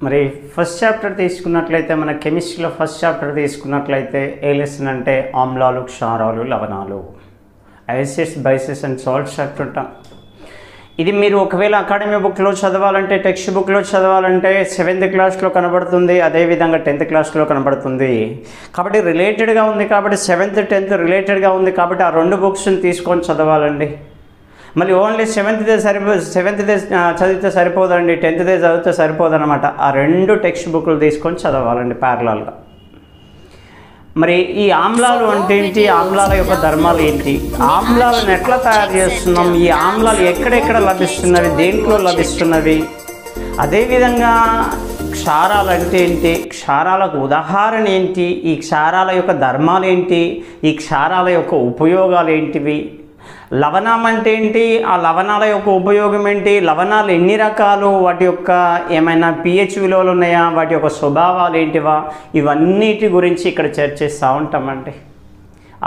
మరి first chapter తీసుకున్నట్లయితే మన కెమిస్ట్రీలో ఫస్ట్ చాప్టర్ తీసుకున్నట్లయితే ఏ లెసన్ అంటే ఆమ్లాలు, క్షారాలు, లవణాలు, యాసిడ్స్, బేసిస్ అండ్ సాల్ట్స్ అంటుంటాం. ఇది మీరు ఒకవేళ అకాడమీ బుక్లో చదవాలంటే, టెక్స్ట్ బుక్లో చదవాలంటే 7th క్లాస్లో కనబడుతుంది, అదేవిధంగా 10th క్లాస్లో కనబడుతుంది. కాబట్టి రిలేటెడ్గా ఉంది, కాబట్టి 7th 10th రిలేటెడ్గా ఉంది, కాబట్టి ఆ 2 బుక్స్ని తీసుకొని చదవాలండి. మళ్ళీ ఓన్లీ 7th చదివితే సరిపోదండి, 10th చదివితే సరిపోదన్నమాట. ఆ 2 టెక్స్ట్ బుక్లు తీసుకొని చదవాలండి ప్యారలల్గా. మరి ఈ ఆమ్లాలు అంటే ఏంటి, ఆమ్లాల యొక్క ధర్మాలు ఏంటి, ఆమ్లాలను ఎట్లా తయారు చేస్తున్నాం, ఈ ఆమ్లాలు ఎక్కడెక్కడ లభిస్తున్నవి, దేంట్లో లభిస్తున్నవి, అదేవిధంగా క్షారాలు అంటే ఏంటి, క్షారాలకు ఉదాహరణ ఏంటి, ఈ క్షారాల యొక్క ధర్మాలు ఏంటి, ఈ క్షారాల యొక్క ఉపయోగాలు ఏంటివి, లవణం అంటే ఏంటి, ఆ లవణాల యొక్క ఉపయోగం ఏంటి, లవణాలు ఎన్ని రకాలు, వాటి యొక్క ఏమైనా pH విలువలు ఉన్నాయా, వాటి యొక్క స్వభావాలు ఏంటివా, ఇవన్నిటి గురించి ఇక్కడ చర్చిస్తూ ఉంటామండి.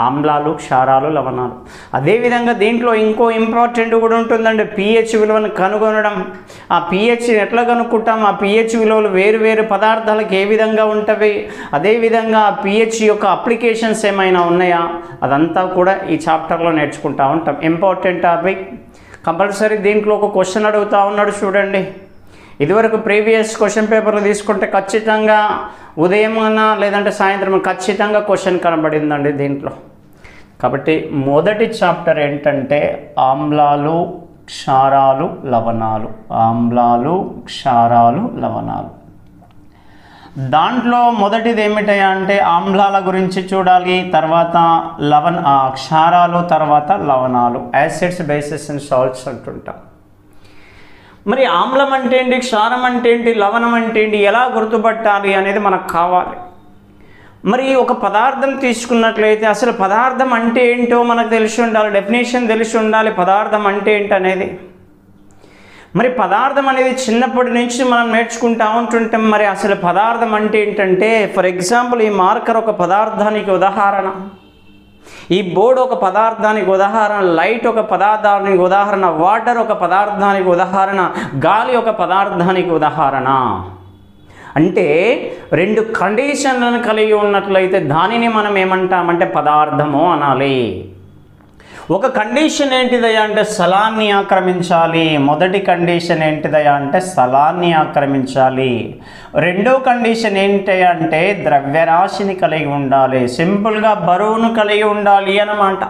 ఆమ్లాలు, క్షారాలు, లవణాలు. అదేవిధంగా దీంట్లో ఇంకో ఇంపార్టెంట్ కూడా ఉంటుందండి, pH విలువను కనుగొనడం. ఆ pHని ఎట్లా కనుక్కుంటాం, ఆ pH విలువలు వేరు వేరు పదార్థాలకు ఏ విధంగా ఉంటవి, అదేవిధంగా ఆ pH యొక్క అప్లికేషన్స్ ఏమైనా ఉన్నాయా, అదంతా కూడా ఈ చాప్టర్లో నేర్చుకుంటూ ఉంటాం. Important topic, compulsory. దీంట్లో ఒక క్వశ్చన్ అడుగుతూ ఉన్నాడు చూడండి. ఇదివరకు ప్రీవియస్ క్వశ్చన్ పేపర్లు తీసుకుంటే ఖచ్చితంగా ఉదయం అన్నా లేదంటే సాయంత్రం ఖచ్చితంగా క్వశ్చన్ కనబడిందండి దీంట్లో. కాబట్టి మొదటి చాప్టర్ ఏంటంటే ఆమ్లాలు, క్షారాలు, లవణాలు. ఆమ్లాలు, క్షారాలు, లవణాలు. దాంట్లో మొదటిది ఏమిటయా అంటే ఆమ్లాల గురించి చూడాలి, తర్వాత క్షారాలు, తర్వాత లవణాలు, యాసిడ్స్, బేసిస్ అండ్ సాల్ట్స్ అంటుంటాం. మరి ఆమ్లం అంటే ఏంటి, క్షారం అంటే ఏంటి, లవణం అంటే ఏంటి, ఎలా గుర్తుపట్టాలి అనేది మనకు కావాలి. మరి ఒక పదార్థం తీసుకున్నట్లయితే అసలు పదార్థం అంటే ఏంటో మనకు తెలిసి ఉండాలి, డెఫినేషన్ తెలిసి ఉండాలి, పదార్థం అంటే ఏంటి అనేది. మరి పదార్థం అనేది చిన్నప్పటి నుంచి మనం నేర్చుకుంటూ ఉంటుంటాం. మరి అసలు పదార్థం అంటే ఏంటంటే, ఫర్ ఎగ్జాంపుల్ ఈ మార్కర్ ఒక పదార్థానికి ఉదాహరణ, ఈ బోర్డు ఒక పదార్థానికి ఉదాహరణ, లైట్ ఒక పదార్థానికి ఉదాహరణ, వాటర్ ఒక పదార్థానికి ఉదాహరణ, గాలి ఒక పదార్థానికి ఉదాహరణ. అంటే 2 కండిషన్లను కలిగి ఉన్నట్లయితే దానిని మనం ఏమంటామంటే పదార్థము అనాలి. ఒక కండిషన్ ఏంటిదయ్యా అంటే స్థలాన్ని ఆక్రమించాలి. మొదటి కండిషన్ ఏంటిదయ్యా అంటే స్థలాన్ని ఆక్రమించాలి. రెండో కండిషన్ ఏంటి అంటే ద్రవ్యరాశిని కలిగి ఉండాలి. సింపుల్గా బరువును కలిగి ఉండాలి అన్నమాట.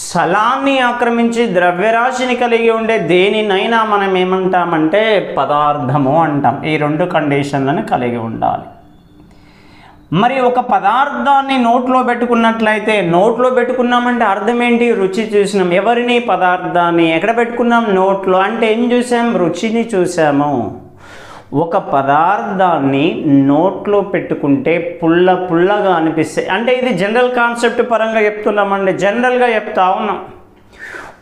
స్థలాన్ని ఆక్రమించి ద్రవ్యరాశిని కలిగి ఉండే దేనినైనా మనం ఏమంటామంటే పదార్థము అంటాం. ఈ 2 కండిషన్లను కలిగి ఉండాలి. మరి ఒక పదార్థాన్ని నోట్లో పెట్టుకున్నట్లయితే, నోట్లో పెట్టుకున్నామంటే అర్థం ఏంటి, రుచి చూసినాం. ఎవరిని, పదార్థాన్ని. ఎక్కడ పెట్టుకున్నాం, నోట్లో. అంటే ఏం చూసాం, రుచిని చూసాము. ఒక పదార్థాన్ని నోట్లో పెట్టుకుంటే పుల్లగా అనిపిస్తాయి. అంటే ఇది జనరల్ కాన్సెప్ట్ పరంగా చెప్తున్నామండి, జనరల్గా చెప్తా ఉన్నాం.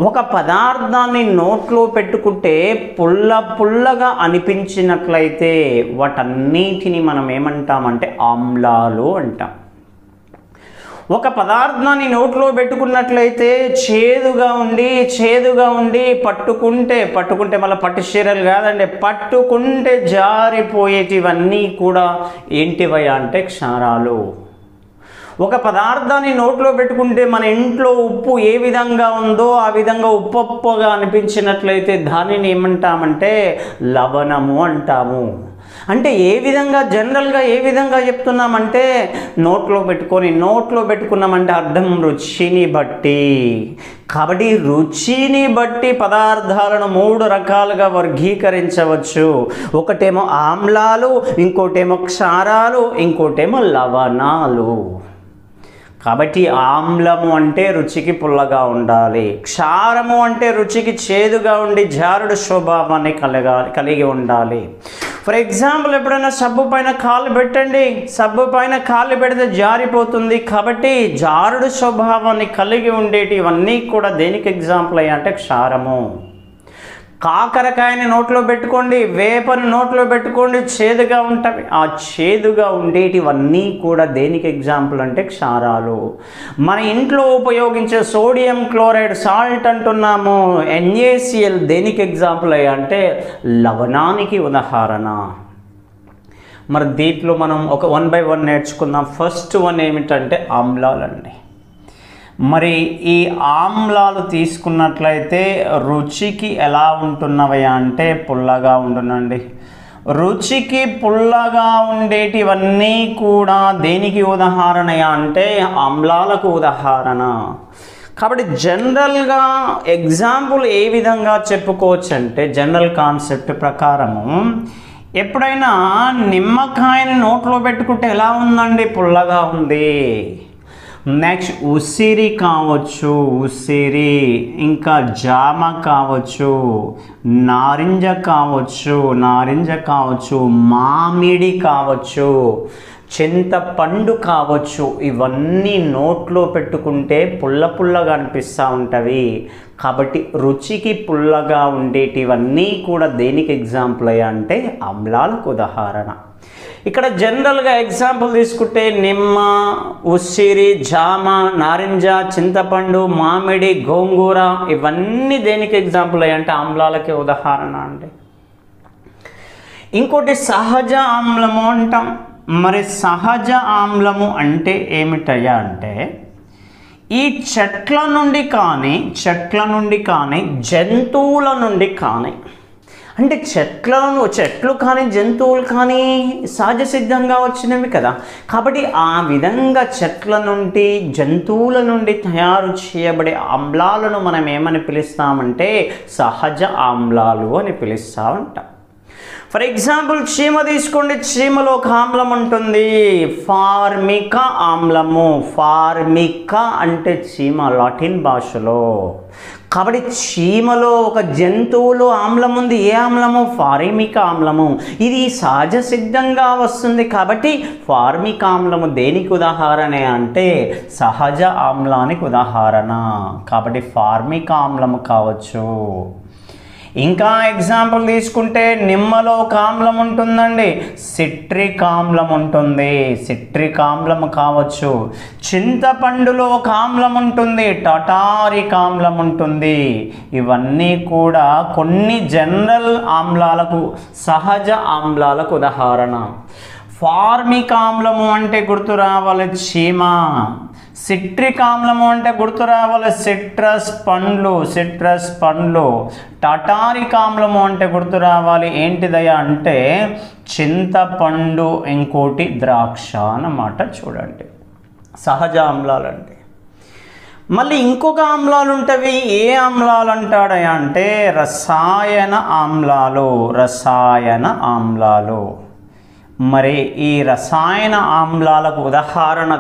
ఒక పదార్థాన్ని నోట్లో పెట్టుకుంటే పుల్లగా అనిపించినట్లయితే వాటన్నిటిని మనం ఏమంటామంటే ఆమ్లాలు అంటాం. ఒక పదార్థాన్ని నోట్లో పెట్టుకున్నట్లయితే చేదుగా ఉండి పట్టుకుంటే మళ్ళీ పట్టు చీరలు కాదండి, పట్టుకుంటే జారిపోయేటివన్నీ కూడా ఏంటివయ్యా అంటే క్షారాలు. ఒక పదార్థాన్ని నోట్లో పెట్టుకుంటే మన ఇంట్లో ఉప్పు ఏ విధంగా ఉందో ఆ విధంగా ఉప్పుగా అనిపించినట్లయితే దానిని ఏమంటామంటే లవణము అంటాము. అంటే ఏ విధంగా జనరల్గా ఏ విధంగా చెప్తున్నామంటే నోట్లో పెట్టుకున్నామంటే అర్థం రుచిని బట్టి. కాబట్టి రుచిని బట్టి పదార్థాలను 3 రకాలుగా వర్గీకరించవచ్చు. ఒకటేమో ఆమ్లాలు, ఇంకోటేమో క్షారాలు, ఇంకోటేమో లవణాలు. కాబట్టి ఆమ్లము అంటే రుచికి పుల్లగా ఉండాలి, క్షారము అంటే రుచికి చేదుగా ఉండి జారుడు స్వభావాన్ని కలిగి ఉండాలి. ఫర్ ఎగ్జాంపుల్ ఎప్పుడైనా సబ్బు పైన కాళ్ళు పెట్టండి, సబ్బు పైన కాళ్ళు పెడితే జారిపోతుంది. కాబట్టి జారుడు స్వభావాన్ని కలిగి ఉండేటివన్నీ కూడా దేనికి ఎగ్జాంపుల్ అయ్యా అంటే క్షారము. కాకరకాయని నోట్లో పెట్టుకోండి, వేపని నోట్లో పెట్టుకోండి, చేదుగా ఉంటాయి. ఆ చేదుగా ఉండేటివన్నీ కూడా దేనికి ఎగ్జాంపుల్ అంటే క్షారాలు. మన ఇంట్లో ఉపయోగించే సోడియం క్లోరైడ్ సాల్ట్ అంటున్నాము, NaCl దేనికి ఎగ్జాంపుల్ అయ్యా అంటే లవణానికి ఉదాహరణ. మరి దీంట్లో మనం ఒక 1 by 1 నేర్చుకుందాం. ఫస్ట్ వన్ ఏమిటంటే ఆమ్లాలండి. మరి ఈ ఆమ్లాలు తీసుకున్నట్లయితే రుచికి ఎలా ఉంటున్నవి అంటే పుల్లగా ఉంటునండి. రుచికి పుల్లగా ఉండేటివన్నీ కూడా దేనికి ఉదాహరణ అంటే ఆమ్లాలకు ఉదాహరణ. కాబట్టి జనరల్గా ఎగ్జాంపుల్ ఏ విధంగా చెప్పుకోవచ్చు అంటే జనరల్ కాన్సెప్ట్ ప్రకారము ఎప్పుడైనా నిమ్మకాయని నోట్లో పెట్టుకుంటే ఎలా ఉందండి? పుల్లగా ఉంది. నెక్స్ట్ ఉసిరి కావచ్చు, ఉసిరి, ఇంకా జామ కావచ్చు, నారింజ కావచ్చు, మామిడి కావచ్చు, చింతపండు కావచ్చు, ఇవన్నీ నోట్లో పెట్టుకుంటే పుల్లగా అనిపిస్తూ ఉంటవి. కాబట్టి రుచికి పుల్లగా ఉండేటివన్నీ కూడా దేనికి ఎగ్జాంపుల్ అయ్యా అంటే ఆమ్లాలకు ఉదాహరణ. ఇక్కడ జనరల్గా ఎగ్జాంపుల్ తీసుకుంటే నిమ్మ, ఉసిరి, జామ, నారింజ, చింతపండు, మామిడి, గోంగూర ఇవన్నీ దేనికి ఎగ్జాంపుల్ అయ్యా అంటే ఆమ్లాలకే ఉదాహరణ అండి. ఇంకోటి సహజ ఆమ్లము అంటాం. మరి సహజ ఆమ్లము అంటే ఏమిటయ్యా అంటే ఈ చెట్ల నుండి కానీ జంతువుల నుండి కానీ, అంటే చెట్లు కానీ జంతువులు కానీ సహజ సిద్ధంగా వచ్చినవి కదా. కాబట్టి ఆ విధంగా చెట్ల నుండి జంతువుల నుండి తయారు చేయబడే ఆమ్లాలను మనం ఏమని పిలుస్తామంటే సహజ ఆమ్లాలు అని పిలుస్తూ ఉంటాం. ఫర్ ఎగ్జాంపుల్ చీమ తీసుకోండి. చీమలో ఒక ఆమ్లం ఉంటుంది, ఫార్మిక ఆమ్లము. ఫార్మిక అంటే చీమ లాటిన్ భాషలో. కాబట్టి చీమలో ఒక జంతువులో ఆమ్లం ఉంది. ఏ ఆమ్లము? ఫార్మిక ఆమ్లము. ఇది సహజ సిద్ధంగా వస్తుంది. కాబట్టి ఫార్మిక ఆమ్లము దేనికి ఉదాహరణ అంటే సహజ ఆమ్లానికి ఉదాహరణ. కాబట్టి ఫార్మిక ఆమ్లము కావచ్చు. ఇంకా ఎగ్జాంపుల్ తీసుకుంటే నిమ్మలో ఒక ఆమ్లం ఉంటుందండి, సిట్రిక్ ఆమ్లం ఉంటుంది. సిట్రిక్ ఆమ్లం కావచ్చు. చింతపండులో ఒక ఆమ్లం ఉంటుంది, టాటారిక్ ఆమ్లం ఉంటుంది. ఇవన్నీ కూడా కొన్ని జనరల్ ఆమ్లాలకు సహజ ఆమ్లాలకు ఉదాహరణ. ఫార్మిక ఆమ్లము అంటే గుర్తు రావాలి చీమ. సిట్రిక్ ఆమ్లము అంటే గుర్తు రావాలి సిట్రస్ పండ్లు. టాటారిక్ ఆమ్లము అంటే గుర్తు రావాలి ఏంటిదయ్యా అంటే చింతపండు, ఇంకోటి ద్రాక్ష అన్నమాట. చూడండి సహజ ఆమ్లాలండి. మళ్ళీ ఇంకొక ఆమ్లాలు ఉంటవి. ఏ ఆమ్లాలు అంటాడయ్యా అంటే రసాయన ఆమ్లాలు. మరి ఈ రసాయన ఆమ్లాలకు ఉదాహరణ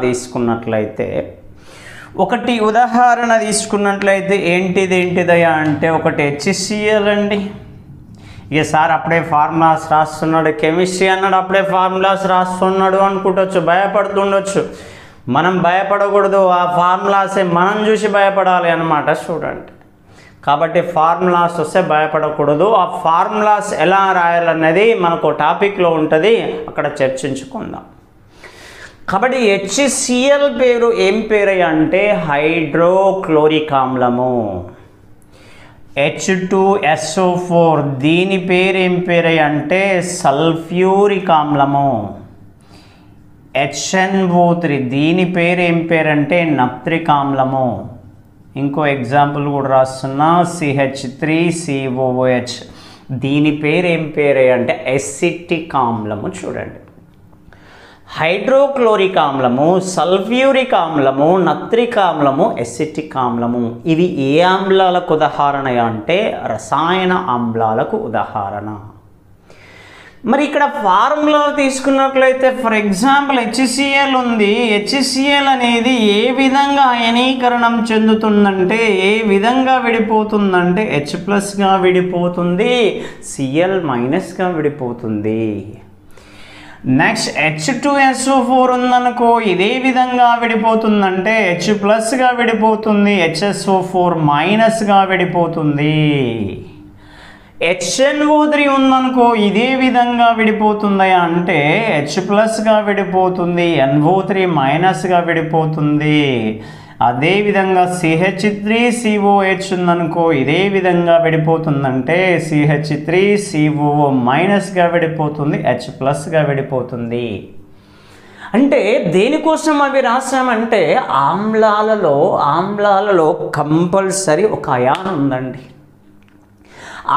తీసుకున్నట్లయితే ఏంటిదయ్యా అంటే ఒకటి HCl అండి. ఇక సార్ అప్పుడే ఫార్ములాస్ రాస్తున్నాడు, కెమిస్ట్రీ అన్నాడు అప్పుడే ఫార్ములాస్ రాస్తున్నాడు అనుకుంటొచ్చు, భయపడుతుండొచ్చు. మనం భయపడకూడదు, ఆ ఫార్ములాసే మనం చూసి భయపడాలి అన్నమాట స్టూడెంట్. కాబట్టి ఫార్ములాస్ వస్తే భయపడకూడదు. ఆ ఫార్ములాస్ ఎలా రాయాలన్నది మనకు టాపిక్లో ఉంటుంది, అక్కడ చర్చించుకుందాం. కాబట్టి HCl పేరు ఏం పేరు అంటే హైడ్రోక్లోరిక్ ఆమ్లము. H2SO4 దీని పేరు ఏం పేరు అంటే సల్ఫ్యూరిక్ ఆమ్లము. HNO3 దీని పేరు ఏం పేరంటే నత్రిక్ ఆమ్లము. ఇంకో ఎగ్జాంపుల్ కూడా రాస్తున్నా, CH3COOH దీని పేరు ఏం పేరు అంటే ఎసిటిక్ ఆమ్లము. చూడండి హైడ్రోక్లోరిక్ ఆమ్లము, సల్ఫ్యూరిక్ ఆమ్లము, నత్రిక్ ఆమ్లము, ఎసిటిక్ ఆమ్లము. ఇవి ఏ ఆమ్లాలకు ఉదాహరణ అంటే రసాయన ఆమ్లాలకు ఉదాహరణ. మరి ఇక్కడ ఫార్ములా తీసుకున్నట్లయితే ఫర్ ఎగ్జాంపుల్ HCl ఉంది. HCl అనేది ఏ విధంగా అయనీకరణం చెందుతుందంటే ఏ విధంగా విడిపోతుందంటే H+గా విడిపోతుంది, Cl- గా విడిపోతుంది. నెక్స్ట్ H2SO4 ఉందనుకో, ఇదే విధంగా విడిపోతుందంటే H+గా విడిపోతుంది, HSO4- గా విడిపోతుంది. HNO3 ఉందనుకో, ఇదే విధంగా విడిపోతుంది అంటే H+గా విడిపోతుంది, NO3- గా విడిపోతుంది. అదేవిధంగా CH3COH ఉందనుకో ఇదే విధంగా విడిపోతుందంటే CH3COO మైనస్గా విడిపోతుంది, H+గా విడిపోతుంది. అంటే దేనికోసం అవి రాసామంటే ఆమ్లాలలో కంపల్సరీ ఒక అయాన్ ఉందండి.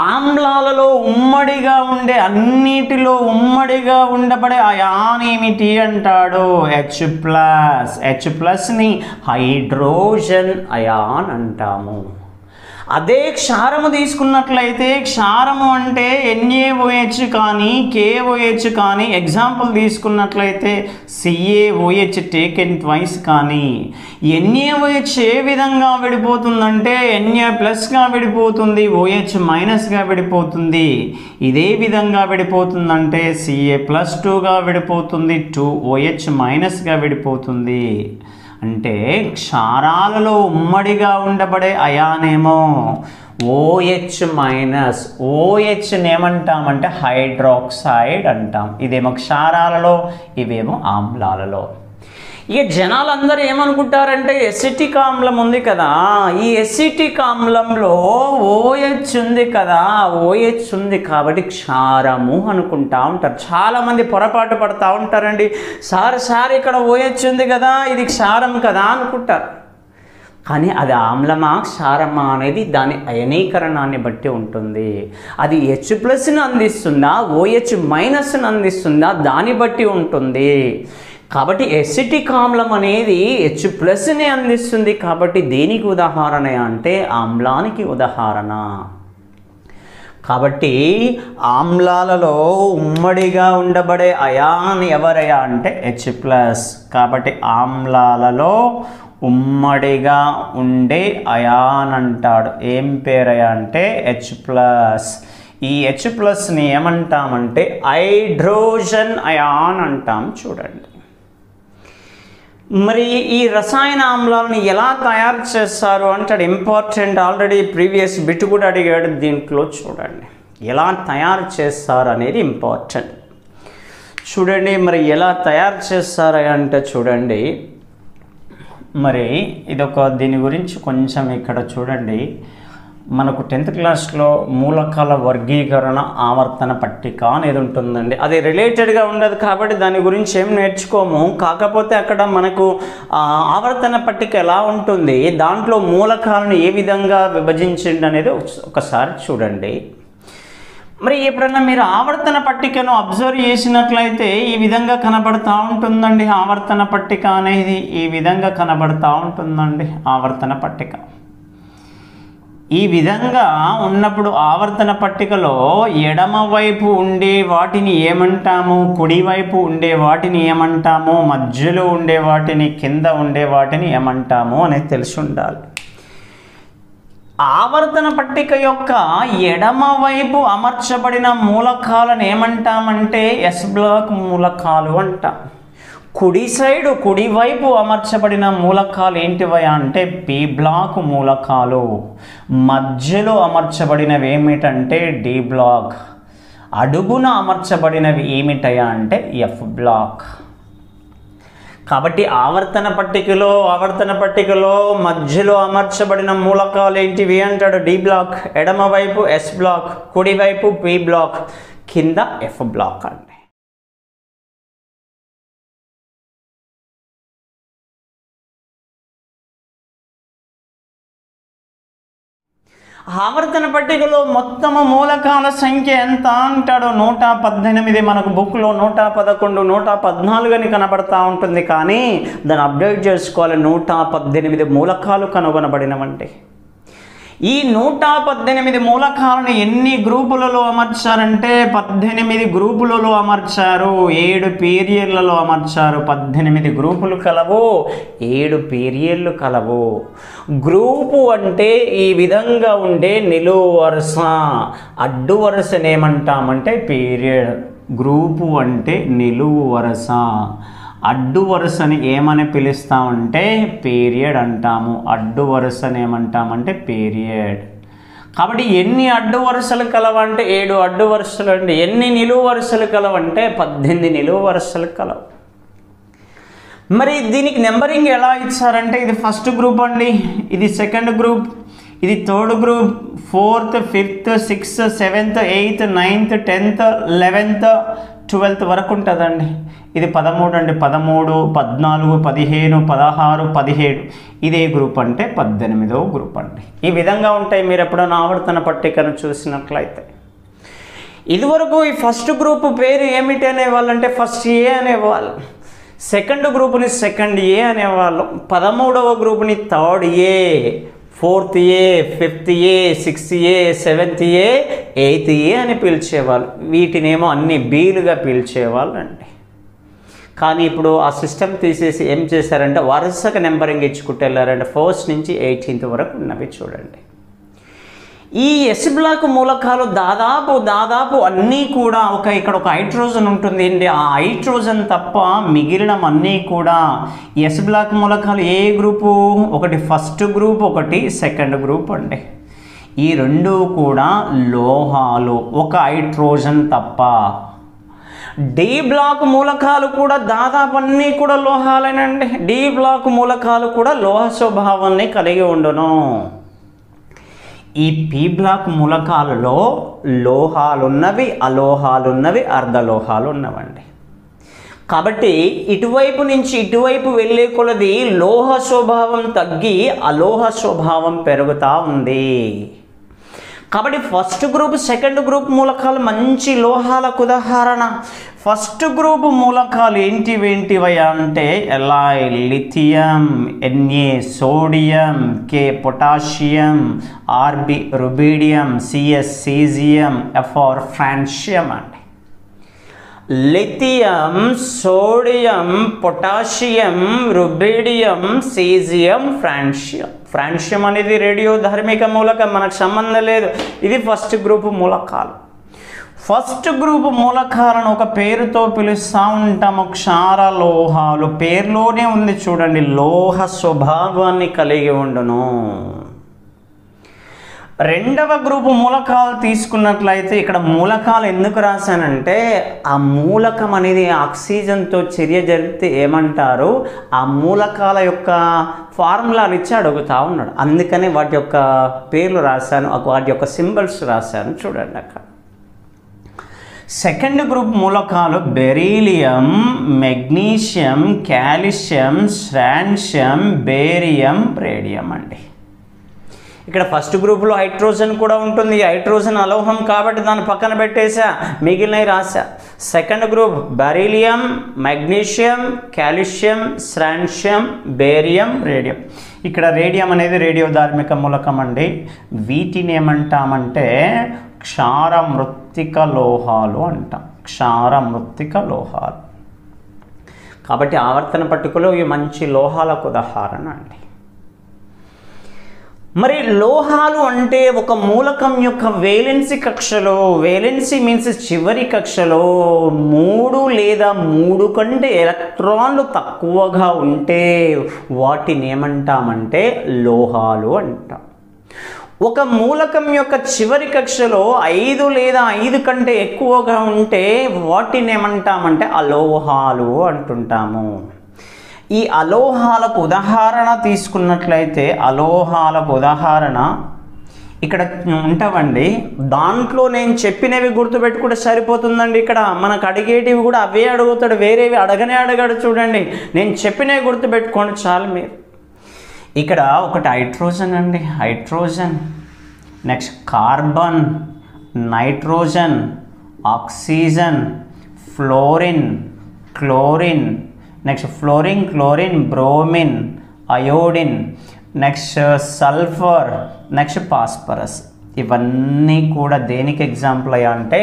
ఆమ్లాలలో ఉమ్మడిగా ఉండే అన్నిటిలో ఉమ్మడిగా ఉండబడే అయాన్ ఏమిటి అంటాడు? H+ని హైడ్రోజన్ అయాన్ అంటాము. అదే క్షారము తీసుకున్నట్లయితే క్షారము అంటే NaOH కానీ KOH కానీ ఎగ్జాంపుల్ తీసుకున్నట్లయితే CaOH టేకెన్ ట్వైస్ కానీ NaOH ఏ విధంగా విడిపోతుందంటే Na+గా విడిపోతుంది, OH మైనస్గా విడిపోతుంది. ఇదే విధంగా విడిపోతుందంటే Ca+2గా విడిపోతుంది, 2OH మైనస్గా విడిపోతుంది. అంటే క్షారాలలో ఉమ్మడిగా ఉండబడే అయానేమో OH మైనస్, OHని ఏమంటామంటే హైడ్రాక్సైడ్ అంటాం. ఇదేమో క్షారాలలో, ఇవేమో ఆమ్లాలలో. ఇక జనాలందరూ ఏమనుకుంటారంటే ఎసిటిక్ ఆమ్లం ఉంది కదా, ఈ ఎసిటిక్ ఆమ్లంలో OH ఉంది కదా, OH ఉంది కాబట్టి క్షారము అనుకుంటా ఉంటారు. చాలామంది పొరపాటు పడుతూ ఉంటారండి. సార్ ఇక్కడ OH ఉంది కదా, ఇది క్షారం కదా అనుకుంటారు. కానీ అది ఆమ్లమా క్షారమా అనేది దాని అయనీకరణాన్ని బట్టి ఉంటుంది. అది H+ని అందిస్తుందా, OH మైనస్ని అందిస్తుందా దాన్ని బట్టి ఉంటుంది. కాబట్టి ఎసిటిక్ ఆమ్లం అనేది H+ని అందిస్తుంది. కాబట్టి దేనికి ఉదాహరణ అంటే ఆమ్లానికి ఉదాహరణ. కాబట్టి ఆమ్లాలలో ఉమ్మడిగా ఉండబడే అయాన్ ఎవరయ్యా అంటే H+. కాబట్టి ఆమ్లాలలో ఉమ్మడిగా ఉండే అయాన్ అంటాడు. ఏం పేరయ్యా అంటే H+. ఈ H+ని ఏమంటామంటే హైడ్రోజన్ అయాన్ అంటాం. చూడండి మరి ఈ రసాయన ఆమ్లాలను ఎలా తయారు చేస్తారు అంటాడు. ఇంపార్టెంట్, ఆల్రెడీ ప్రీవియస్ బిట్ కూడా అడిగాడు. దీంట్లో చూడండి ఎలా తయారు చేస్తారు అనేది ఇంపార్టెంట్. చూడండి మరి ఎలా తయారు చేస్తారు అంటే చూడండి మరి దీని గురించి కొంచెం ఇక్కడ చూడండి. మనకు 10th క్లాస్లో మూలకాల వర్గీకరణ ఆవర్తన పట్టిక అనేది ఉంటుందండి. అది రిలేటెడ్గా ఉండదు కాబట్టి దాని గురించి ఏం నేర్చుకోము. కాకపోతే అక్కడ మనకు ఆవర్తన పట్టిక ఎలా ఉంటుంది, దాంట్లో మూలకాలను ఏ విధంగా విభజించింది అనేది ఒకసారి చూడండి. మరి ఎప్పుడన్నా మీరు ఆవర్తన పట్టికను అబ్జర్వ్ చేసినట్లయితే ఈ విధంగా కనబడుతూ ఉంటుందండి. ఆవర్తన పట్టిక అనేది ఈ విధంగా కనబడుతూ ఉంటుందండి. ఆవర్తన పట్టిక ఈ విధంగా ఉన్నప్పుడు ఆవర్తన పట్టికలో ఎడమవైపు ఉండే వాటిని ఏమంటాము, కుడివైపు ఉండే వాటిని ఏమంటాము, మధ్యలో ఉండే వాటిని, కింద ఉండే వాటిని ఏమంటాము అనేది తెలిసి ఉండాలి. ఆవర్తన పట్టిక యొక్క ఎడమవైపు అమర్చబడిన మూలకాలను ఏమంటామంటే S బ్లాక్ మూలకాలు అంటాం. కుడివైపు అమర్చబడిన మూలకాలు ఏంటివయా అంటే P బ్లాక్ మూలకాలు. మధ్యలో అమర్చబడినవి ఏమిటంటే D బ్లాక్. అడుగున అమర్చబడినవి ఏమిటయా అంటే F బ్లాక్. కాబట్టి ఆవర్తన పట్టికలో మధ్యలో అమర్చబడిన మూలకాలు ఏంటివి అంటాడు D బ్లాక్, ఎడమవైపు S బ్లాక్, కుడివైపు P బ్లాక్, కింద F బ్లాక్ అండి. ఆవర్తన పట్టికలో మొత్తము మూలకాల సంఖ్య ఎంత అంటాడో 118. మనకు బుక్లో 111, 114 అని కనబడతా ఉంటుంది. కానీ దాన్ని అప్డేట్ చేసుకోవాలి. 118 మూలకాలు కనుగొనబడినవంటే ఈ 118 మూలకాలను ఎన్ని గ్రూపులలో అమర్చారంటే 18 గ్రూపులలో అమర్చారు. 7 పీరియడ్లలో అమర్చారు. 18 గ్రూపులు కలవు, 7 పీరియడ్లు కలవు. గ్రూపు అంటే ఈ విధంగా ఉండే నిలువు వరుస, అడ్డు వరుసను ఏమంటామంటే పీరియడ్. గ్రూపు అంటే నిలువు వరుస, అడ్డు వరుసని ఏమని పిలుస్తామంటే పీరియడ్ అంటాము. అడ్డు వరుసని ఏమంటామంటే పీరియడ్. కాబట్టి ఎన్ని అడ్డు వరుసలు కలవంటే 7 అడ్డు వరుసలు అండి. ఎన్ని నిలువు వరుసలు కలవంటే 18 నిలువు వరుసలు కలవు. మరి దీనికి నెంబరింగ్ ఎలా ఇచ్చారంటే ఇది ఫస్ట్ గ్రూప్ అండి, ఇది సెకండ్ గ్రూప్, ఇది third group, fourth, fifth, sixth, seventh, eighth, ninth, 10th, 11th, 12th వరకు ఉంటుందండి. ఇది 13 అండి, 13, 14, 15, 16, 17. ఇదే గ్రూప్ అంటే 18వ గ్రూప్ అండి. ఈ విధంగా ఉంటాయి. మీరు ఎప్పుడైనా ఆవర్తన పట్టికను చూసినట్లయితే ఇదివరకు ఈ ఫస్ట్ గ్రూప్ పేరు ఏమిటి అనేవాళ్ళంటే ఫస్ట్ ఏ అనేవాళ్ళు, సెకండ్ గ్రూప్ని సెకండ్ ఏ అనేవాళ్ళు, 13వ గ్రూప్ని థర్డ్ ఏ, 4th ఏ, 5th ఏ, 6th ఏ, 7th ఏ, 8th ఏ అని పిలిచేవాళ్ళు. వీటినేమో అన్ని బీలుగా పిలిచేవాళ్ళు అండి. కానీ ఇప్పుడు ఆ సిస్టమ్ తీసేసి ఏం చేశారంటే వరుసగా నెంబరింగ్ ఇచ్చుకుంటూ వెళ్ళారంటే 1st నుంచి 18th వరకు ఉన్నవి చూడండి. ఈ ఎస్ బ్లాక్ మూలకాలు దాదాపు అన్నీ కూడా ఇక్కడ ఒక హైడ్రోజన్ ఉంటుంది అండి. ఆ హైడ్రోజన్ తప్ప మిగిలిన అన్నీ కూడా ఎస్ బ్లాక్ మూలకాలు ఏ గ్రూపు, ఒకటి ఫస్ట్ గ్రూప్, ఒకటి సెకండ్ గ్రూప్ అండి. ఈ రెండు కూడా లోహాలు, ఒక హైడ్రోజన్ తప్ప. డి బ్లాక్ మూలకాలు కూడా దాదాపు అన్నీ కూడా లోహాలేనండి. డి బ్లాక్ మూలకాలు కూడా లోహ స్వభావాన్ని కలిగి ఉండును. ఈ పి బ్లాక్ మూలకాలలో లోహాలున్నవి, అలోహాలున్నవి, అర్ధలోహాలు ఉన్నవండి. కాబట్టి ఇటువైపు నుంచి ఇటువైపు వెళ్ళే కొలది లోహ స్వభావం తగ్గి అలోహ స్వభావం పెరుగుతూ ఉంది. కాబట్టి ఫస్ట్ గ్రూప్ సెకండ్ గ్రూప్ మూలకాలు మంచి లోహాలకు ఉదాహరణ. ఫస్ట్ గ్రూప్ మూలకాలు ఏంటివయ్యా అంటే lithium, Na sodium, K potassium, Rb rubidium, Cs cesium, Fr francium అండి. Lithium, sodium, potassium, rubidium, cesium, francium. Francium అనేది రేడియో ధార్మిక మూలకం, మనకు సంబంధం లేదు. ఇది ఫస్ట్ గ్రూప్ మూలకాలు. ఫస్ట్ గ్రూప్ మూలకాలను ఒక పేరుతో పిలుస్తూ ఉంటాము, క్షారలోహాలు. పేరులోనే ఉంది చూడండి, లోహ స్వభావాన్ని కలిగి ఉండును. రెండవ గ్రూపు మూలకాలు తీసుకున్నట్లయితే ఇక్కడ మూలకాలు ఎందుకు రాశానంటే ఆ మూలకం అనేది ఆక్సిజన్తో చర్య జరిగితే ఏమంటారు, ఆ మూలకాల యొక్క ఫార్ములాలు ఇచ్చి అడుగుతూ ఉన్నాడు. అందుకని వాటి యొక్క పేర్లు రాశాను, వాటి యొక్క సింబల్స్ రాశాను చూడండి. అక్కడ సెకండ్ గ్రూప్ మూలకాలు beryllium, magnesium, calcium, strontium, barium, radium అండి. ఇక్కడ ఫస్ట్ గ్రూప్లో హైడ్రోజన్ కూడా ఉంటుంది. హైడ్రోజన్ అలోహం కాబట్టి దాన్ని పక్కన పెట్టేసా, మిగిలినవి రాసా. Second group beryllium, magnesium, calcium, strontium, barium, radium. ఇక్కడ రేడియం అనేది రేడియో ధార్మిక మూలకం అండి. వీటిని ఏమంటామంటే క్షారమృత్తిక లోహాలు అంటాం, క్షారమృత్తిక లోహాలు. కాబట్టి ఆవర్తన పట్టికలో ఇవి మంచి లోహాలకు ఉదాహరణ అండి. మరి లోహాలు అంటే ఒక మూలకం యొక్క వేలెన్సీ కక్షలో, వేలెన్సీ మీన్స్ చివరి కక్షలో 3 లేదా 3 కంటే ఎలక్ట్రాన్లు తక్కువగా ఉంటే వాటిని ఏమంటామంటే లోహాలు అంటాం. ఒక మూలకం యొక్క చివరి కక్షలో 5 లేదా 5 కంటే ఎక్కువగా ఉంటే వాటిని ఏమంటామంటే అలోహాలు అంటుంటాము. ఈ అలోహాలకు ఉదాహరణ తీసుకున్నట్లయితే అలోహాలకు ఉదాహరణ ఇక్కడ ఉంటావండి. దాంట్లో నేను చెప్పినవి గుర్తుపెట్టుకుంటే సరిపోతుందండి. ఇక్కడ మనకు అడిగేటివి కూడా అవే అడుగుతాడు, వేరేవి అడగడు చూడండి. నేను చెప్పినవి గుర్తుపెట్టుకోండి చాలు మీరు. ఇక్కడ ఒకటి హైడ్రోజన్ అండి, hydrogen. Next carbon, nitrogen, oxygen, fluorine, chlorine, next fluorine, chlorine, bromine, iodine, next sulphur, next phosphorus. ఇవన్నీ కూడా దేనికి ఎగ్జాంపుల్ అయ్యా అంటే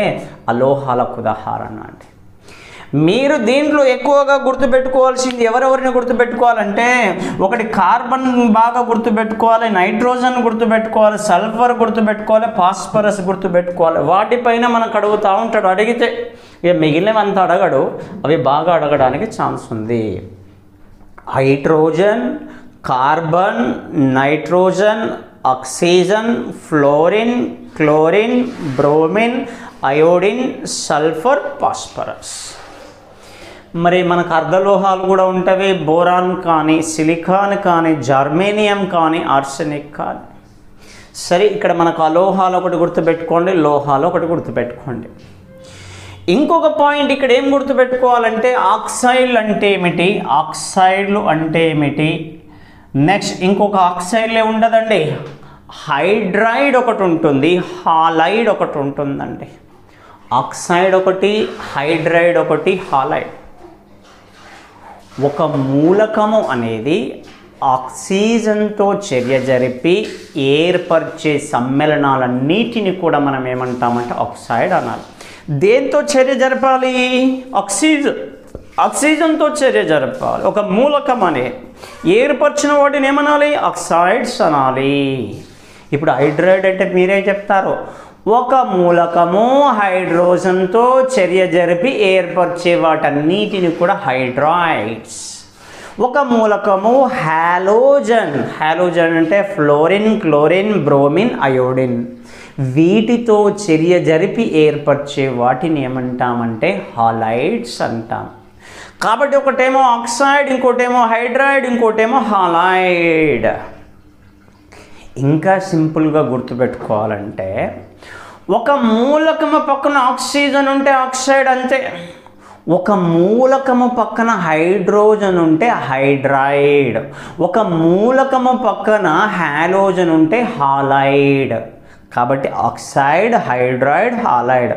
అలోహాలకు ఉదాహరణ అండి. మీరు దీంట్లో ఎక్కువగా గుర్తుపెట్టుకోవాల్సింది ఎవరెవరిని గుర్తుపెట్టుకోవాలంటే ఒకటి కార్బన్ బాగా గుర్తుపెట్టుకోవాలి, నైట్రోజన్ గుర్తుపెట్టుకోవాలి, సల్ఫర్ గుర్తుపెట్టుకోవాలి, ఫాస్ఫరస్ గుర్తుపెట్టుకోవాలి. వాటిపైన మనకు అడుగుతూ ఉంటాడు. అడిగితే ఇక మిగిలినవి అంత అడగడు, అవి బాగా అడగడానికి ఛాన్స్ ఉంది. Hydrogen, carbon, nitrogen, oxygen, fluorine, chlorine, bromine, iodine, sulphur, phosphorus. మరి మనకు అర్ధలోహాలు కూడా ఉంటవి, బోరాన్ కానీ, సిలికాన్ కానీ, జర్మేనియం కానీ, ఆర్సెనిక్ కానీ. సరే, ఇక్కడ మనకు అలోహాలు ఒకటి గుర్తుపెట్టుకోండి, లోహాలు ఒకటి గుర్తుపెట్టుకోండి. ఇంకొక పాయింట్ ఇక్కడ ఏం గుర్తుపెట్టుకోవాలంటే ఆక్సైడ్లు అంటే ఏమిటి, ఆక్సైడ్లు అంటే ఏమిటి. నెక్స్ట్ ఇంకొక ఆక్సైడ్లే ఉండదండి, హైడ్రైడ్ ఒకటి ఉంటుంది, హాలైడ్ ఒకటి ఉంటుందండి. ఆక్సైడ్ ఒకటి, హైడ్రైడ్ ఒకటి, హాలైడ్. ఒక మూలకము అనేది ఆక్సిజన్తో చర్య జరిపి ఏర్పరిచే సమ్మేళనాలన్నిటిని కూడా మనం ఏమంటామంటే ఆక్సైడ్ అనాలి. దేంతో చర్య జరపాలి, ఆక్సిజన్తో చర్య జరపాలి. ఒక మూలకం అనే ఏర్పరిచిన వాటిని ఏమనాలి, ఆక్సైడ్స్ అనాలి. ఇప్పుడు హైడ్రైడ్ అంటే మీరే చెప్తారు, ఒక మూలకము హైడ్రోజన్తో చర్య జరిపి ఏర్పరిచే వాటన్నిటిని కూడా హైడ్రైడ్స్. ఒక మూలకము హాలోజన్, హాలోజన్ అంటే ఫ్లోరిన్, క్లోరిన్, బ్రోమిన్, అయోడిన్, వీటితో చర్య జరిపి ఏర్పరిచే వాటిని ఏమంటామంటే హాలైడ్స్ అంటాం. కాబట్టి ఒకటేమో ఆక్సైడ్, ఇంకోటేమో హైడ్రైడ్, ఇంకోటేమో హాలైడ్. ఇంకా సింపుల్గా గుర్తుపెట్టుకోవాలంటే ఒక మూలకము పక్కన ఆక్సిజన్ ఉంటే ఆక్సైడ్ అంతే, ఒక మూలకము పక్కన హైడ్రోజన్ ఉంటే హైడ్రైడ్, ఒక మూలకము పక్కన హాలోజన్ ఉంటే హాలైడ్. కాబట్టి ఆక్సైడ్, హైడ్రైడ్, హాలైడ్.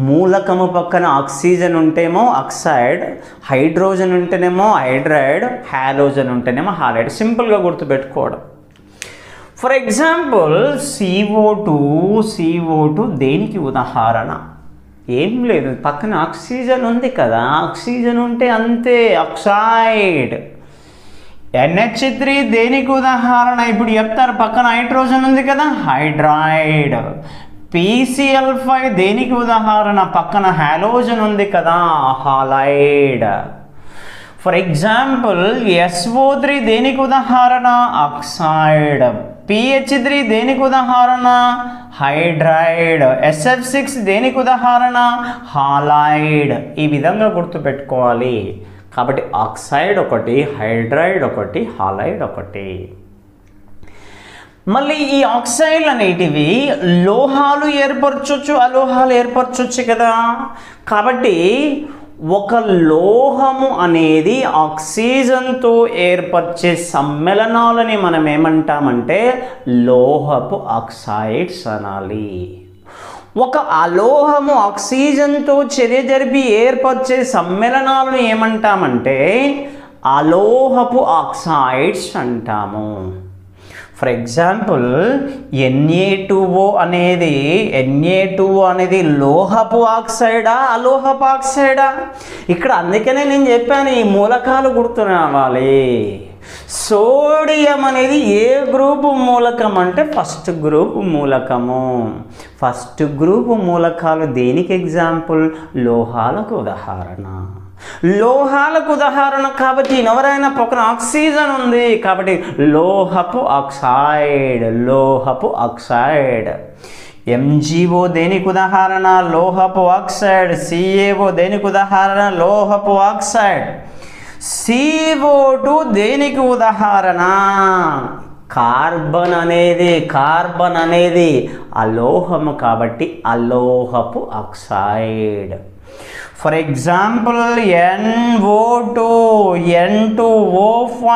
మూలకము పక్కన ఆక్సిజన్ ఉంటేమో ఆక్సైడ్, హైడ్రోజన్ ఉంటేనేమో హైడ్రైడ్, హాలోజన్ ఉంటేనేమో హాలైడ్. సింపుల్గా గుర్తుపెట్టుకోవడం. ఫర్ ఎగ్జాంపుల్ CO2 దేనికి ఉదాహరణ? ఏం లేదు, పక్కన ఆక్సిజన్ ఉంది కదా, ఆక్సిజన్ ఉంటే అంతే ఆక్సైడ్. NH3 దేనికి ఉదాహరణ? ఇప్పుడు చెప్తారు, పక్కన హైడ్రోజన్ ఉంది కదా, హైడ్రైడ్. PCl5 దేనికి ఉదాహరణ? పక్కన హాలోజన్ ఉంది కదా, హాలైడ్. ఫర్ ఎగ్జాంపుల్ SO3 దేనికి ఉదాహరణ? ఆక్సైడ్. PH3 దేనికి ఉదాహరణ? హైడ్రైడ్. SF6 దేనికి ఉదాహరణ? హాలైడ్. ఈ విధంగా గుర్తుపెట్టుకోవాలి. కాబట్టి ఆక్సైడ్ ఒకటి, హైడ్రైడ్ ఒకటి, హాలైడ్ ఒకటి. మళ్ళీ ఈ ఆక్సైడ్లు అనేటివి లోహాలు ఏర్పరచవచ్చు, అలోహాలు ఏర్పరచవచ్చు కదా. కాబట్టి ఒక లోహము అనేది ఆక్సిజన్తో ఏర్పరిచే సమ్మేళనాలని మనం ఏమంటామంటే లోహపు ఆక్సైడ్స్ అనాలి. ఒక అలోహము ఆక్సిజన్తో చర్య జరిపి ఏర్పరిచే సమ్మేళనాలను ఏమంటామంటే అలోహపు ఆక్సైడ్స్ అంటాము. ఫర్ ఎగ్జాంపుల్ Na2O అనేది లోహపు ఆక్సైడా, అలోహపు ఆక్సైడా? ఇక్కడ అందుకనే నేను చెప్పాను, ఈ మూలకాలు గుర్తు రావాలి. సోడియం అనేది ఏ గ్రూపు మూలకం అంటే ఫస్ట్ గ్రూప్ మూలకము. ఫస్ట్ గ్రూప్ మూలకాలు దేనికి ఎగ్జాంపుల్? లోహాలకు ఉదాహరణ. లోహాలకు ఉదాహరణ కాబట్టి ఎవరైనా పక్కన ఆక్సిజన్ ఉంది కాబట్టి లోహపు ఆక్సైడ్, లోహపు ఆక్సైడ్. MgO దేనికి ఉదాహరణ? లోహపు ఆక్సైడ్. CaO దేనికి ఉదాహరణ? లోహపు ఆక్సైడ్. CO2 దేనికి ఉదాహరణ? కార్బన్ అనేది అలోహము కాబట్టి అలోహపు oxide. For example NO2, N2O5,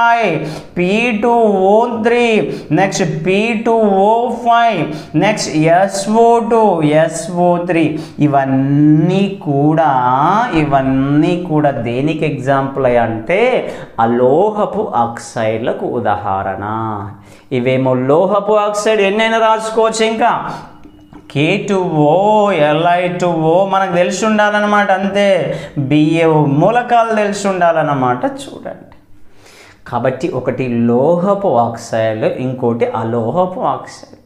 P2O3, next P2O5, next SO3. ఇవన్నీ కూడా దేనికి ఎగ్జాంపుల్ అంటే అలోహపు ఆక్సైడ్లకు ఉదాహరణ. ఇవేమో లోహపు ఆక్సైడ్ ఎన్నైనా రాసుకోవచ్చు. ఇంకా K2O, Li2O మనకు తెలిసి ఉండాలన్నమాట, అంతే. BaO మూలకాలు తెలిసి ఉండాలన్నమాట. చూడండి, కాబట్టి ఒకటి లోహపు ఆక్సైడ్, ఇంకోటి అలోహపు ఆక్సైడ్.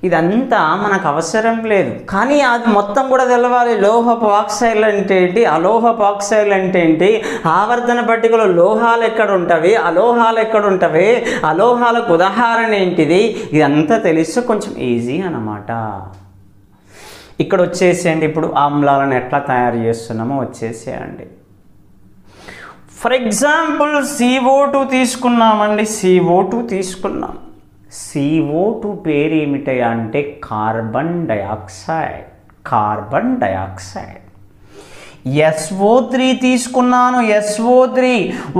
ఇదంతా మనకు అవసరం లేదు, కానీ అది మొత్తం కూడా తెలవాలి. లోహపు ఆక్సైడ్లు అంటే ఏంటి, అలోహపు ఆక్సైడ్లు అంటే ఏంటి, ఆవర్తన పట్టికలో లోహాలు ఎక్కడ ఉంటవి, అలోహాలు ఎక్కడ ఉంటవి, అలోహాలకు ఉదాహరణ ఏంటిది, ఇదంతా తెలిస్తే కొంచెం ఈజీ అన్నమాట. ఇక్కడ వచ్చేసేయండి. ఇప్పుడు ఆమ్లాలను ఎట్లా తయారు చేస్తున్నామో వచ్చేసేయండి. ఫర్ ఎగ్జాంపుల్ CO2 తీసుకున్నామండి. CO2 తీసుకున్నాం. CO2 పేరు ఏమిటయా అంటే carbon dioxide. Carbon dioxide. SO3 తీసుకున్నాను. SO3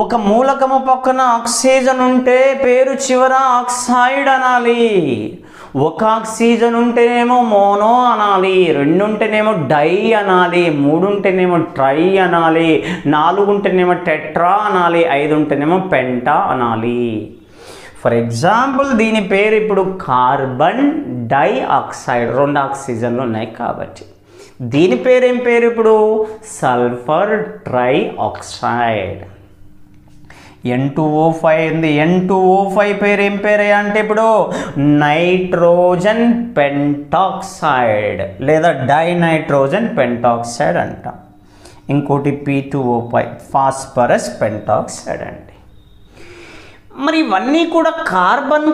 ఒక మూలకము పక్కన ఆక్సిజన్ ఉంటే పేరు చివర ఆక్సైడ్ అనాలి. ఒక ఆక్సిజన్ ఉంటేనేమో మోనో అనాలి, 2 ఉంటేనేమో డై అనాలి, 3 ఉంటేనేమో ట్రై అనాలి, 4 ఉంటేనేమో టెట్రా అనాలి, 5 ఉంటేనేమో పెంటా అనాలి. ఫర్ ఎగ్జాంపుల్ దీని పేరు ఇప్పుడు కార్బన్ డైఆక్సైడ్. 2 ఆక్సిజన్లు ఉన్నాయి కాబట్టి. దీని పేరు ఏం పేరు ఇప్పుడు? Sulphur try oxide. N2O5 ఉంది. N2O5 పేరు ఏం పేరు అంటే ఇప్పుడు నైట్రోజన్ పెంటాక్సైడ్ లేదా డైనైట్రోజన్ పెంటాక్సైడ్ అంటాం. ఇంకోటి P2O5 ఫాస్ఫరస్ పెంటాక్సైడ్ అండి. మరి ఇవన్నీ కూడా కార్బన్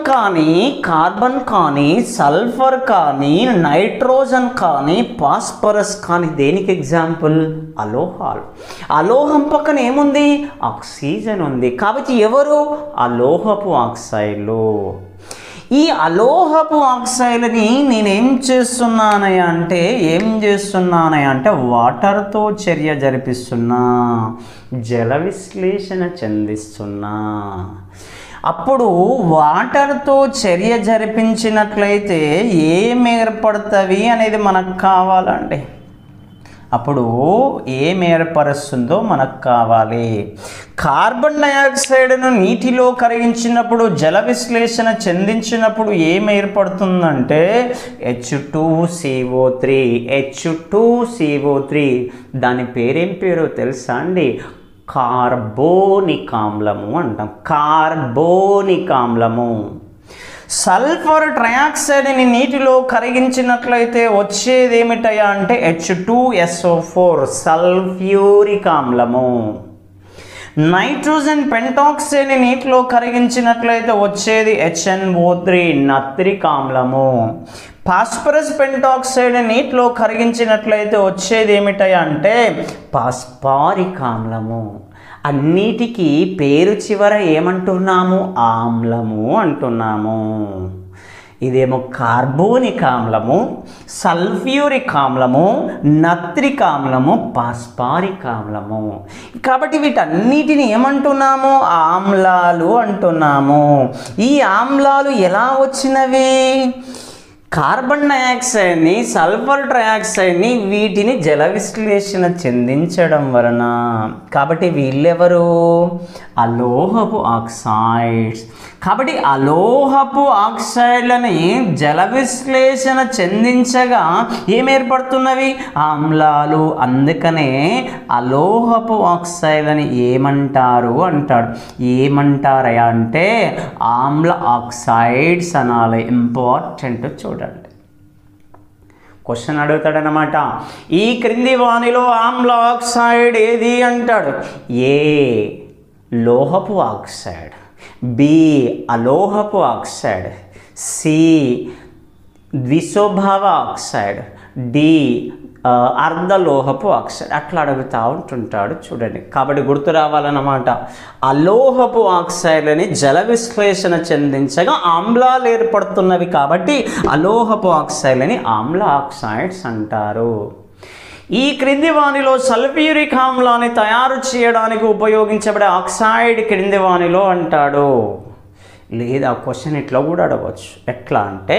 కానీ సల్ఫర్ కానీ నైట్రోజన్ కానీ ఫాస్ఫరస్ కానీ దేనికి ఎగ్జాంపుల్? అలోహాలు. అలోహం పక్కన ఏముంది? ఆక్సిజన్ ఉంది. కాబట్టి ఎవరు? అలోహపు ఆక్సైడ్లు. ఈ అలోహపు ఆక్సైడ్ని నేనేం చేస్తున్నానయ్యా అంటే వాటర్తో చర్య జరిపిస్తున్నా, జల విశ్లేషణ చెందిస్తున్నా. అప్పుడు వాటర్తో చర్య జరిపించినట్లయితే ఏం ఏర్పడుతుంది అనేది మనకు కావాలండి. అప్పుడు ఏం ఏర్పరుస్తుందో మనకు కావాలి. కార్బన్ డయాక్సైడ్ను నీటిలో కరిగించినప్పుడు జల విశ్లేషణ చెందించినప్పుడు ఏం ఏర్పడుతుందంటే H2CO3. దాని పేరేం పేరో తెలుసా అండి? కార్బోనిక్ ఆమ్లము అంటాం. కార్బోనిక్ ఆమ్లము. సల్ఫర్ ట్రయాక్సైడ్ని నీటిలో కరిగించినట్లయితే వచ్చేది ఏమిటయా అంటే H2SO4 సల్ఫ్యూరిక్ ఆమ్లము. నైట్రోజన్ పెంటాక్సైడ్ని నీటిలో కరిగించినట్లయితే వచ్చేది HNO3 నత్రిక్ ఆమ్లము. ఫాస్ఫరస్ పెంటాక్సైడ్ నీటిలో కరిగించినట్లయితే వచ్చేది ఏమిటయా అంటే ఫాస్ఫారిక్ ఆమ్లము. అన్నిటికీ పేరు చివర ఏమంటున్నాము? ఆమ్లము అంటున్నాము. ఇదేమో కార్బోనిక్ ఆమ్లము, సల్ఫ్యూరిక్ ఆమ్లము, నత్రిక్ ఆమ్లము, ఫాస్ఫారిక్ ఆమ్లము. కాబట్టి వీటన్నిటిని ఏమంటున్నాము? ఆమ్లాలు అంటున్నాము. ఈ ఆమ్లాలు ఎలా వచ్చినవి? కార్బన్ డయాక్సైడ్ని, సల్ఫర్ ట్రయాక్సైడ్ని వీటిని జల విశ్లేషణ చెందించడం వలన. కాబట్టి వీళ్ళెవరు? అలోహపు ఆక్సైడ్స్. కాబట్టి అలోహపు ఆక్సైడ్లని జల విశ్లేషణ చెందించగా ఏం ఏర్పడుతున్నవి? ఆమ్లాలు. అందుకనే అలోహపు ఆక్సైడ్లని ఏమంటారు అంటాడు. ఏమంటారయా అంటే ఆమ్ల ఆక్సైడ్స్ అనాలి. ఇంపార్టెంట్ చూడండి. క్వశ్చన్ అడుగుతాడనమాట. ఈ క్రింది వానిలో ఆమ్ల ఆక్సైడ్ ఏది అంటాడు. ఏ లోహపు ఆక్సైడ్, బి అలోహపు ఆక్సైడ్, సి ద్విస్వభావ ఆక్సైడ్, డి అర్ధలోహపు ఆక్సైడ్. అట్లా అడుగుతూ ఉంటుంటాడు చూడండి. కాబట్టి గుర్తు రావాలన్నమాట. అలోహపు ఆక్సైడ్లని జల విశ్లేషణ చెందించగా ఆమ్లాలు ఏర్పడుతున్నవి కాబట్టి అలోహపు ఆక్సైడ్లని ఆమ్ల ఆక్సైడ్స్ అంటారు. ఈ క్రింది వానిలో సల్ఫ్యూరిక్ ఆమ్లాన్ని తయారు చేయడానికి ఉపయోగించబడే ఆక్సైడ్ క్రింది వానిలో అంటాడు. లేదా క్వశ్చన్ ఇట్లా కూడా అడగవచ్చు. ఎట్లా అంటే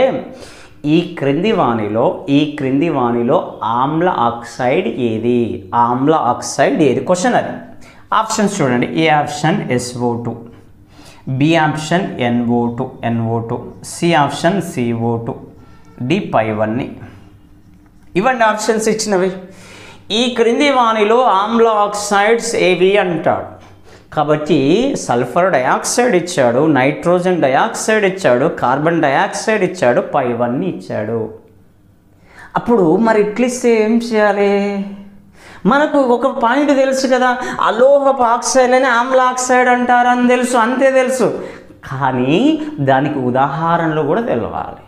ఈ క్రింది వానిలో ఆమ్ల ఆక్సైడ్ ఏది? ఆమ్ల ఆక్సైడ్ ఏది? క్వశ్చన్ అది. ఆప్షన్స్ చూడండి. A option SO2, B option NO2, C option CO2, D పైవన్నీ. ఇవన్నీ ఆప్షన్స్ ఇచ్చినవి. ఈ క్రింది వానిలో ఆమ్ల ఆక్సైడ్స్ ఏవి అంటాడు. కాబట్టి సల్ఫర్ డయాక్సైడ్ ఇచ్చాడు, నైట్రోజన్ డయాక్సైడ్ ఇచ్చాడు, కార్బన్ డయాక్సైడ్ ఇచ్చాడు, పైవన్నీ ఇచ్చాడు. అప్పుడు మరి ఇట్లిస్తే ఏం చేయాలి? మనకు ఒక పాయింట్ తెలుసు కదా, అలోహపు ఆక్సైడ్ అని ఆమ్ల ఆక్సైడ్ అంటారని తెలుసు, అంతే తెలుసు. కానీ దానికి ఉదాహరణలు కూడా తెలవాలి.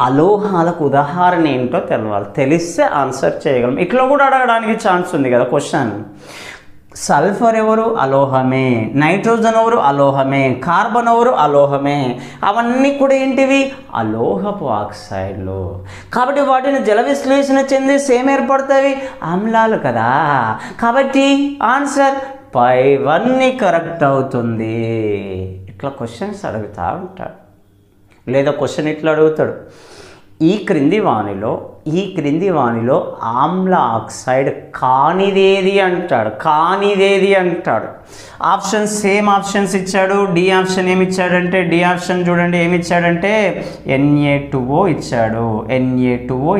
అలోహాలకు ఉదాహరణ ఏంటో తెలవాలి, తెలిస్తే ఆన్సర్ చేయగలం. ఇట్లా కూడా అడగడానికి ఛాన్స్ ఉంది కదా క్వశ్చన్. సల్ఫర్ ఎవరు? అలోహమే. నైట్రోజన్ ఎవరు? అలోహమే. కార్బన్ ఎవరు? అలోహమే. అవన్నీ కూడా ఏంటివి? అలోహపు ఆక్సైడ్లు. కాబట్టి వాటిని జల విశ్లేషణ చెంది సేమ్ ఏర్పడతాయి, ఆమ్లాలు కదా. కాబట్టి ఆన్సర్ పైవన్నీ కరెక్ట్ అవుతుంది. ఇట్లా క్వశ్చన్స్ అడుగుతూ ఉంటాడు. లేదా క్వశ్చన్ ఇట్లా అడుగుతాడు, ఈ క్రింది వానిలో ఆమ్ల ఆక్సైడ్ కానిదేది అంటాడు. సేమ్ ఆప్షన్స్ ఇచ్చాడు. డి ఆప్షన్ ఏమి ఇచ్చాడంటే, డి ఆప్షన్ చూడండి ఏమి ఇచ్చాడంటే Na2O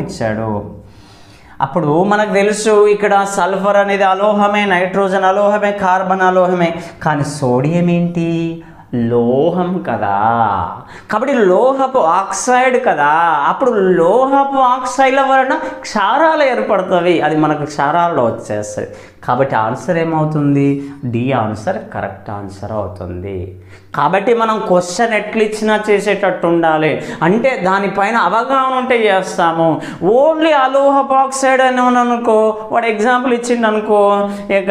ఇచ్చాడు. అప్పుడు మనకు తెలుసు ఇక్కడ సల్ఫర్ అనేది అలోహమే, నైట్రోజన్ అలోహమే, కార్బన్ అలోహమే. కానీ సోడియం ఏంటి? లోహం కదా. కాబట్టి లోహపు ఆక్సైడ్ కదా. అప్పుడు లోహపు ఆక్సైడ్ల వలన క్షారాలు ఏర్పడుతుంది, అది మనకు క్షారాల్లో వచ్చేస్తుంది. కాబట్టి ఆన్సర్ ఏమవుతుంది? డి ఆన్సర్ కరెక్ట్ ఆన్సర్ అవుతుంది. కాబట్టి మనం క్వశ్చన్ ఎట్లా ఇచ్చినా చేసేటట్టు ఉండాలి. అంటే దానిపైన అవగాహన ఉంటే చేస్తాము. ఓన్లీ అలోహపు ఆక్సైడ్ అని అనుకో, వాడు ఎగ్జాంపుల్ ఇచ్చిండు అనుకో,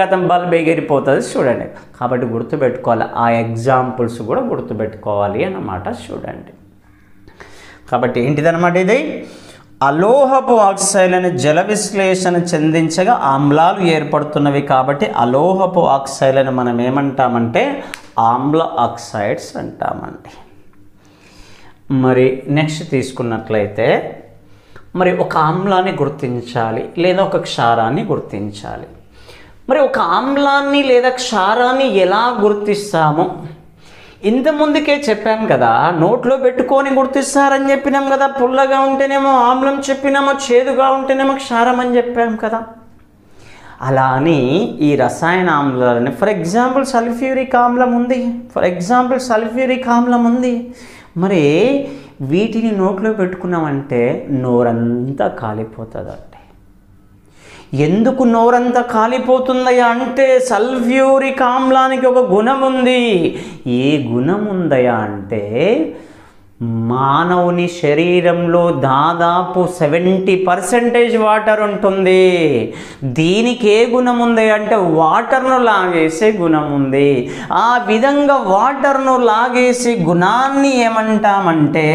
గతం బల్బ్ ఎగిరిపోతుంది చూడండి. కాబట్టి గుర్తుపెట్టుకోవాలి, ఆ ఎగ్జాంపుల్స్ కూడా గుర్తుపెట్టుకోవాలి అన్నమాట. చూడండి, కాబట్టి ఏంటిదన్నమాట ఇది? అలోహపు ఆక్సైడ్లను జల విశ్లేషణ చెందించగా ఆమ్లాలు ఏర్పడుతున్నవి. కాబట్టి అలోహపు ఆక్సైడ్లను మనం ఏమంటామంటే ఆమ్ల ఆక్సైడ్స్ అంటామండి. మరి నెక్స్ట్ తీసుకున్నట్లయితే, మరి ఒక ఆమ్లాన్ని గుర్తించాలి లేదా ఒక క్షారాన్ని గుర్తించాలి. మరి ఒక ఆమ్లాన్ని లేదా క్షారాన్ని ఎలా గుర్తిస్తాము? ఇంత ముందుకే చెప్పాం కదా, నోట్లో పెట్టుకొని గుర్తిస్తారని చెప్పినాం కదా. పుల్లగా ఉంటేనేమో ఆమ్లం చెప్పినామో, చేదుగా ఉంటేనేమో క్షారం అని చెప్పాం కదా. అలా అని ఈ రసాయన ఆమ్లాలని ఫర్ ఎగ్జాంపుల్ సల్ఫ్యూరిక్ ఆమ్లం ఉంది. మరి వీటిని నోట్లో పెట్టుకున్నామంటే నోరంతా కాలిపోతుందండి. ఎందుకు నోరంతా కాలిపోతుందయ్యా అంటే సల్ఫ్యూరిక్ ఆమ్లానికి ఒక గుణం ఉంది. ఏ గుణం ఉందయ్యా అంటే మానవుని శరీరంలో దాదాపు 70% వాటర్ ఉంటుంది. దీనికి ఏ గుణం ఉంది అంటే వాటర్ను లాగేసే గుణం ఉంది. ఆ విధంగా వాటర్ను లాగేసే గుణాన్ని ఏమంటామంటే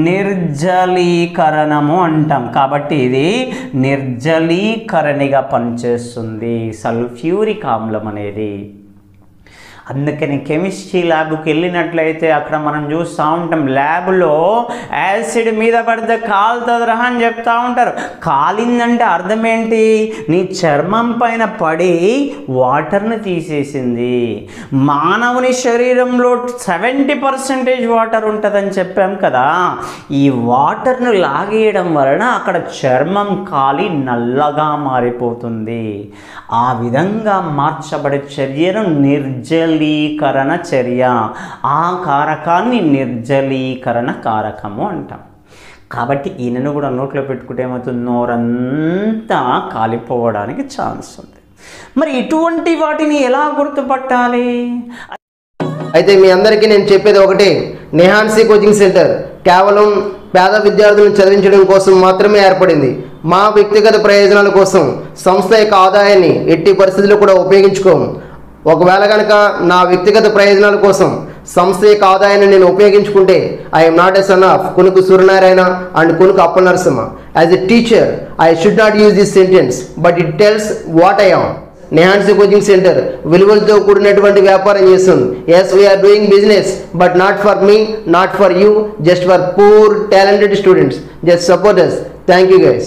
నిర్జలీకరణము అంటాం. కాబట్టి ఇది నిర్జలీకరణిగా పనిచేస్తుంది సల్ఫ్యూరిక్ ఆమ్లం అనేది. అందుకని కెమిస్ట్రీ ల్యాబ్కి వెళ్ళినట్లయితే అక్కడ మనం చూస్తూ ఉంటాం, ల్యాబ్లో యాసిడ్ మీద పడితే కాలుతుందిరా అని చెప్తూ ఉంటారు. కాలిందంటే అర్థం ఏంటి? నీ చర్మం పైన పడి వాటర్ని తీసేసింది. మానవుని శరీరంలో 70% వాటర్ ఉంటుందని చెప్పాం కదా. ఈ వాటర్ను లాగేయడం వలన అక్కడ చర్మం కాలి నల్లగా మారిపోతుంది. ఆ విధంగా మార్చబడే చర్యను నిర్జలీకరణ చర్య. ఆ కారకాన్ని నిర్జలీకరణ కారకము అంటాం. కాబట్టి ఈయనను కూడా నోట్లో పెట్టుకుంటే ఏమవుతుంది? నోరంతా కాలిపోవడానికి ఛాన్స్ ఉంది. మరి ఇటువంటి వాటిని ఎలా గుర్తుపట్టాలి? అయితే మీ అందరికీ నేను చెప్పేది ఒకటే, నెహాన్సీ కోచింగ్ సెంటర్ కేవలం పేద విద్యార్థులను చదివించడం కోసం మాత్రమే ఏర్పడింది. మా వ్యక్తిగత ప్రయోజనాల కోసం సంస్థ యొక్క ఆదాయాన్ని ఎట్టి పరిస్థితుల్లో కూడా ఉపయోగించుకోము. ఒకవేళ కనుక నా వ్యక్తిగత ప్రయోజనాల కోసం సంస్థ యొక్క ఆదాయాన్ని నేను ఉపయోగించుకుంటే I'm not a son of Kunuku Suryanarayana and Kunuku Appala Narasimha. As a teacher I should not use this sentence, but it tells what I am. Nehansi coaching centre విలువలతో కూడినటువంటి వ్యాపారం చేస్తుంది. Yes, we're doing business, but not for me, not for you, just for poor talented students. Just support us. Thank you guys.